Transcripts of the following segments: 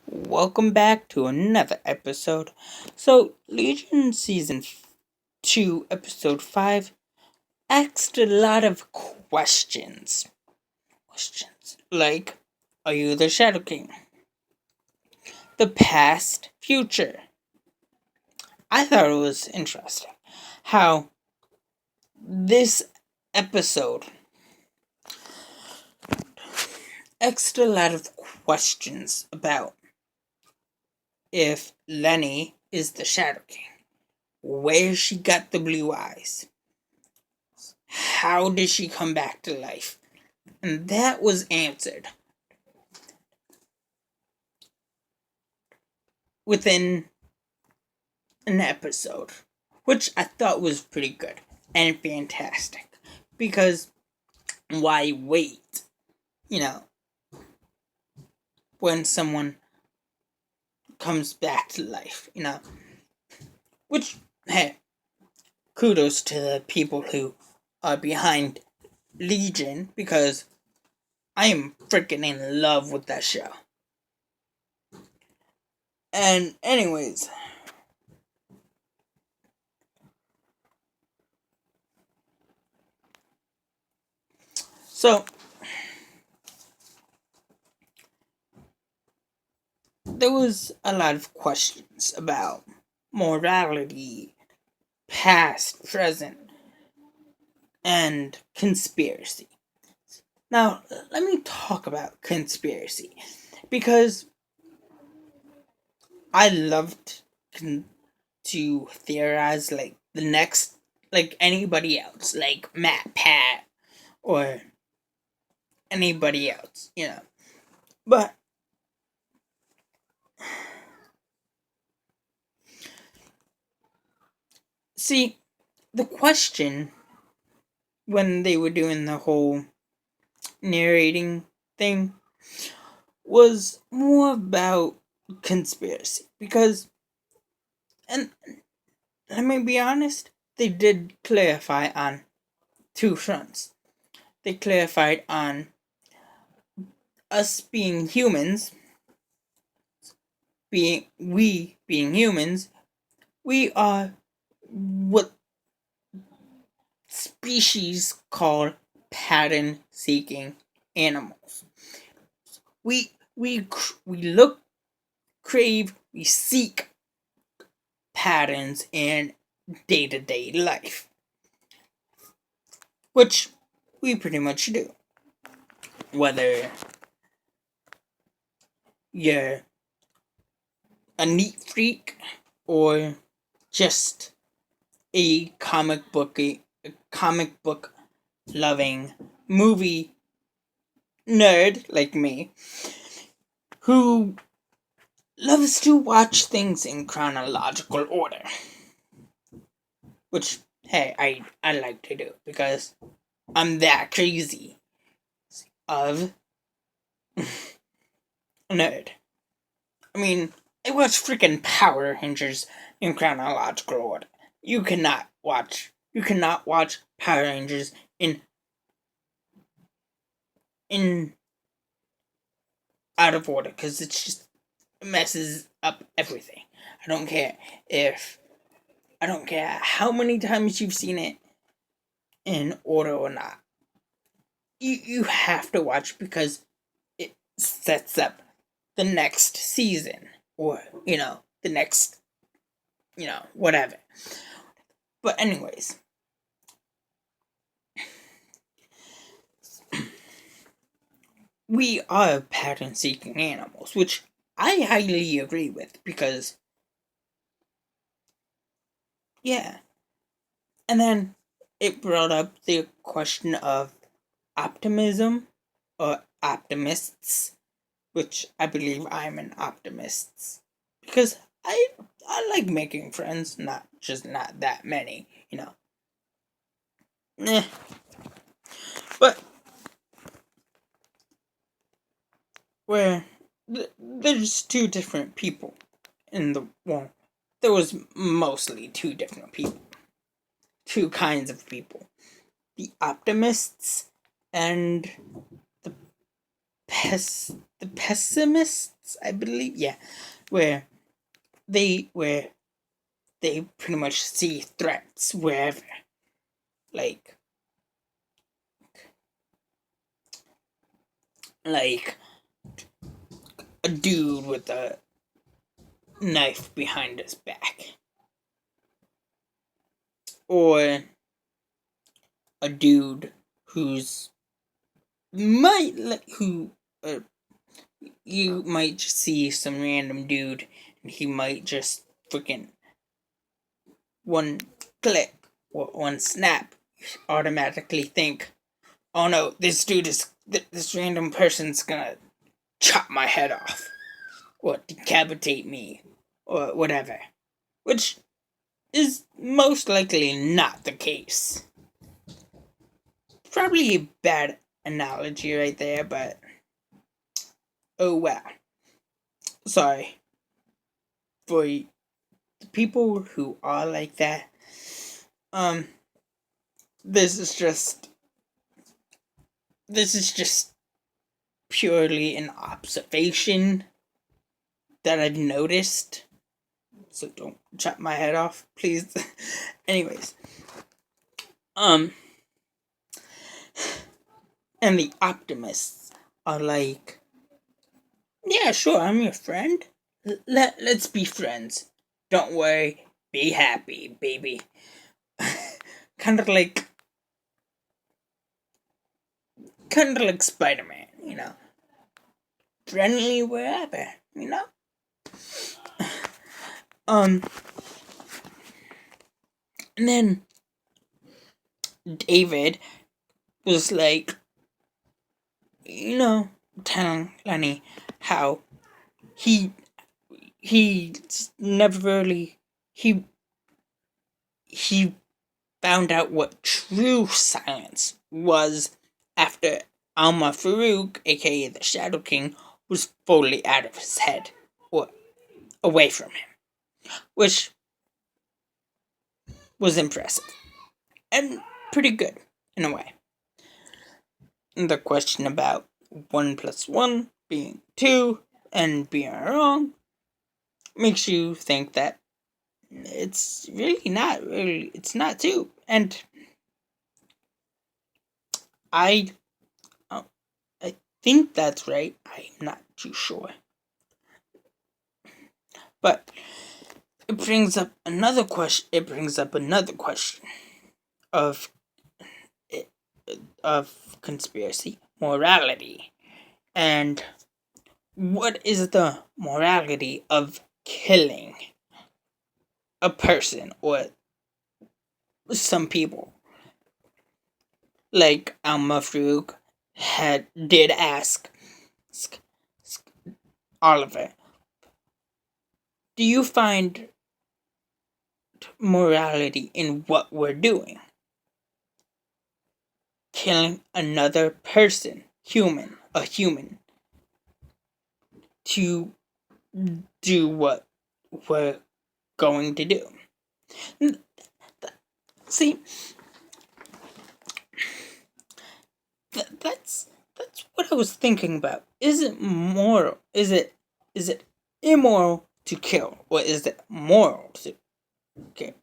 Welcome back to another episode. So, Legion Season 2, Episode 5 asked a lot of questions. Questions like, are you the Shadow King? The past, future. I thought it was interesting how this episode asked a lot of questions about if Lenny is the Shadow King, where she got the blue eyes, how did she come back to life? And that was answered within an episode, which I thought was pretty good and fantastic. Because why wait, you know, when someone comes back to life, Which, hey, kudos to the people who are behind Legion, because I am freaking in love with that show. And, anyways, so there was a lot of questions about morality, past, present, and conspiracy. Now, let me talk about conspiracy, because I loved to theorize like the next, like anybody else, like Matt Pat or anybody else. But see, the question when they were doing the whole narrating thing was more about conspiracy, because, and let me be honest, they did clarify on two fronts. They clarified on us being humans, being humans, we are what species call pattern seeking animals. We look, crave, we seek patterns in day-to-day life, which we pretty much do. Whether you're a neat freak or just a comic book loving movie nerd like me, who loves to watch things in chronological order, which, hey, I like to do, because I'm that crazy of a nerd. I mean, I watch freaking Power Rangers in chronological order. You cannot watch Power Rangers in out of order, because it's just messes up everything. I don't care how many times you've seen it in order or not. You have to watch, because it sets up the next season, or the next, whatever. But anyways, we are pattern seeking animals, which I highly agree with, because yeah. And then it brought up the question of optimism or optimists, which I believe I'm an optimist, because I like making friends, not that many, Eh. But where there's two different people in the well, there was mostly two different people, two kinds of people: the optimists and the the pessimists, I believe, yeah, where where they pretty much see threats wherever, like like a dude with a knife behind his back, or a dude who's might like who you might just see some random dude and he might just freaking one click or one snap automatically think, oh no, this random person's gonna chop my head off or decapitate me or whatever, which is most likely not the case. Probably a bad analogy right there, but oh well. Sorry for the people who are like that. Um, this is just purely an observation that I've noticed. So don't chop my head off, please. Anyways, and the optimists are like, yeah, sure, I'm your friend. Let's be friends. Don't worry, be happy, baby. kind of like Spider-Man, friendly wherever, and then David was like, telling Lenny how he never really he found out what true silence was after Alma Farouk, aka the Shadow King, was fully out of his head or away from him, which was impressive and pretty good in a way. And the question about 1 plus 1 being 2 and being wrong makes you think that it's not 2. And I think that's right. I'm not too sure. But it brings up another question. Of conspiracy morality, and what is the morality of killing a person or some people? Like Alma Farouk did ask Oliver, do you find morality in what we're doing? Killing another person, a human, to do what we're going to do. See, that's what I was thinking about. Is it moral? Is it immoral to kill, or is it moral to kill?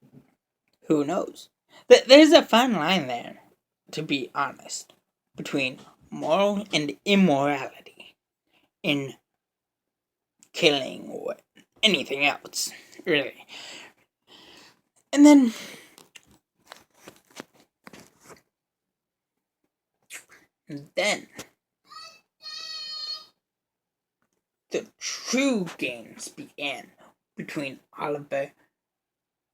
Who knows? There's a fine line there, to be honest, between moral and immorality in killing or anything else, really. And then the true games began between Oliver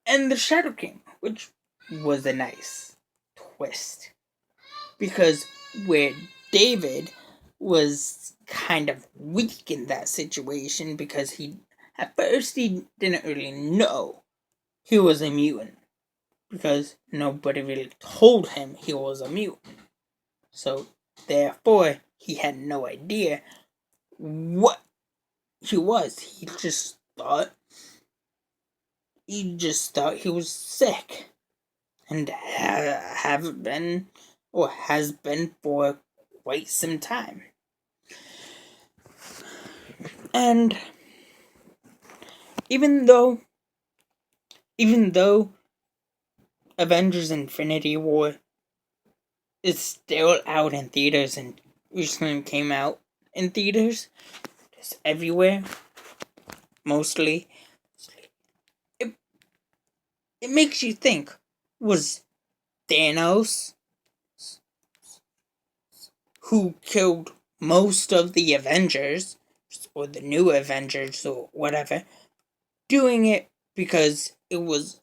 and the Shadow King, which was a nice twist. Because where David was kind of weak in that situation because at first he didn't really know he was a mutant because nobody really told him he was a mutant. So therefore he had no idea what he was. He just thought he was sick and has been for quite some time. And even though even though Avengers Infinity War is still out in theaters and recently came out in theaters, just everywhere, mostly, it, it makes you think, was Thanos, who killed most of the Avengers, or the new Avengers, or whatever, doing it because it was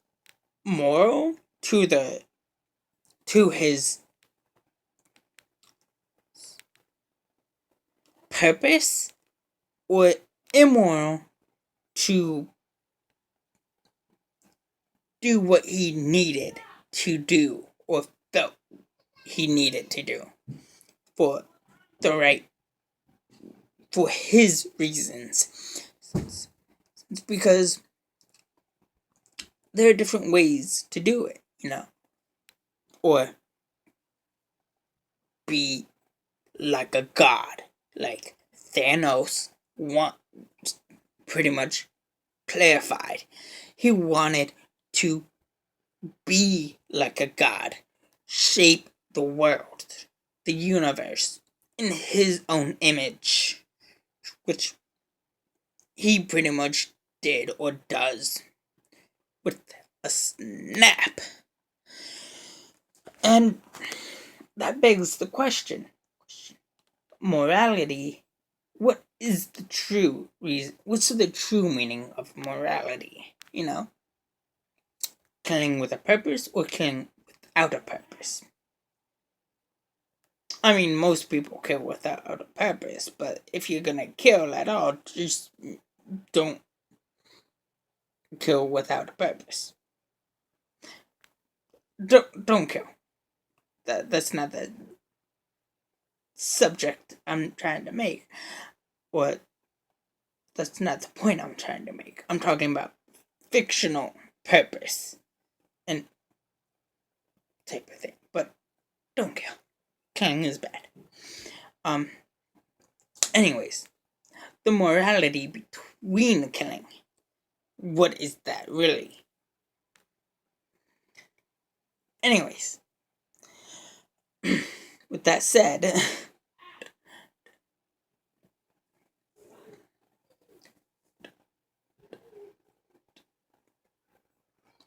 moral to his purpose, or immoral to do what he needed to do, or felt he needed to do for the right, for his reasons. It's because there are different ways to do it, or be like a god, like Thanos pretty much clarified. He wanted to be like a god, shape the world, the universe, in his own image, which he pretty much did or does with a snap. And that begs the question, morality, what is the true reason? What's the true meaning of morality? Killing with a purpose or killing without a purpose? I mean, most people kill without a purpose, but if you're gonna kill at all, just don't kill without a purpose. Don't kill. That's not the subject I'm trying to make. Or that's not the point I'm trying to make. I'm talking about fictional purpose and type of thing. But don't kill. Killing is bad. Anyways, the morality between killing. What is that really? Anyways, with that said,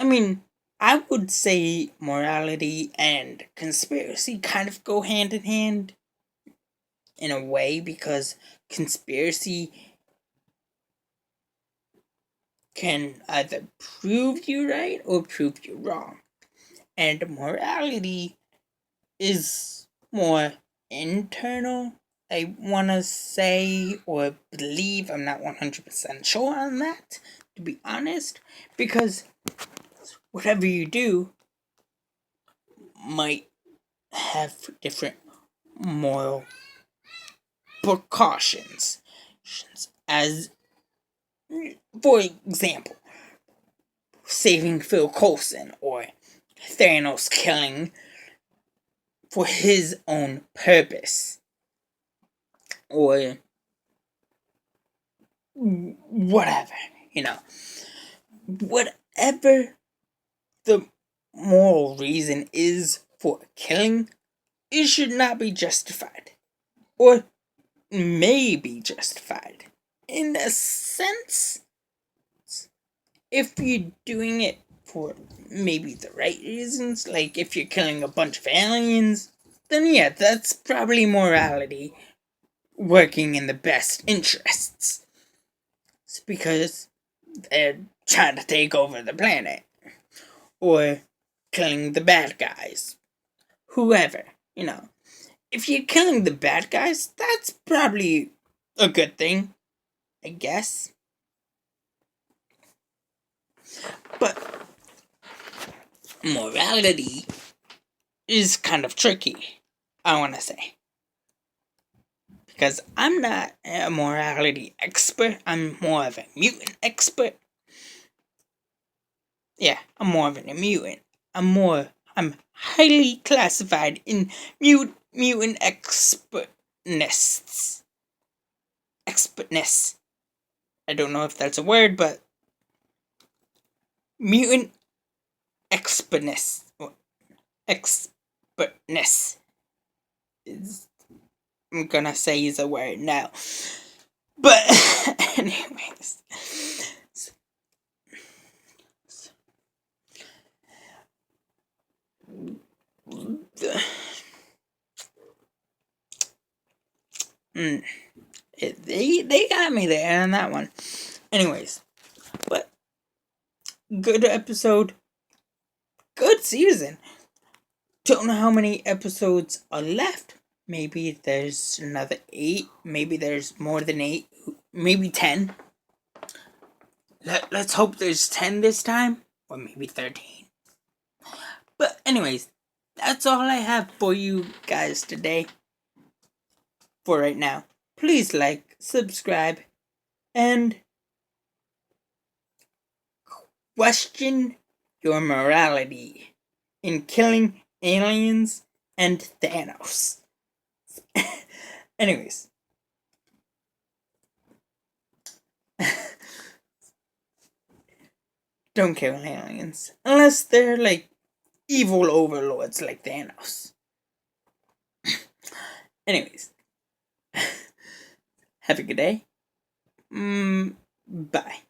I mean, I would say morality and conspiracy kind of go hand in hand in a way, because conspiracy can either prove you right or prove you wrong. And morality is more internal, I want to say, or believe. I'm not 100% sure on that, to be honest, because whatever you do might have different moral precautions. As, for example, saving Phil Coulson, or Thanos killing for his own purpose, or whatever, whatever the moral reason is for killing, it should not be justified, or may be justified. In a sense, if you're doing it for maybe the right reasons, like if you're killing a bunch of aliens, then yeah, that's probably morality working in the best interests. It's because they're trying to take over the planet, or killing the bad guys, whoever, If you're killing the bad guys, that's probably a good thing, I guess. But morality is kind of tricky, I want to say. Because I'm not a morality expert, I'm more of a mutant expert. Yeah, I'm more of a mutant. I'm highly classified in mutant expertness. Expertness. I don't know if that's a word, but mutant expertness. Expertness is, I'm gonna say is a word now. But anyways. They got me there on that one. Anyways, but good episode, good season. Don't know how many episodes are left. Maybe there's another 8. Maybe there's more than 8. Maybe 10. Let's hope there's 10 this time. Or maybe 13. But anyways, that's all I have for you guys today. For right now. Please like, subscribe, and question your morality in killing aliens and Thanos. Anyways. Don't kill aliens. Unless they're like evil overlords like Thanos. Anyways. Have a good day. Bye.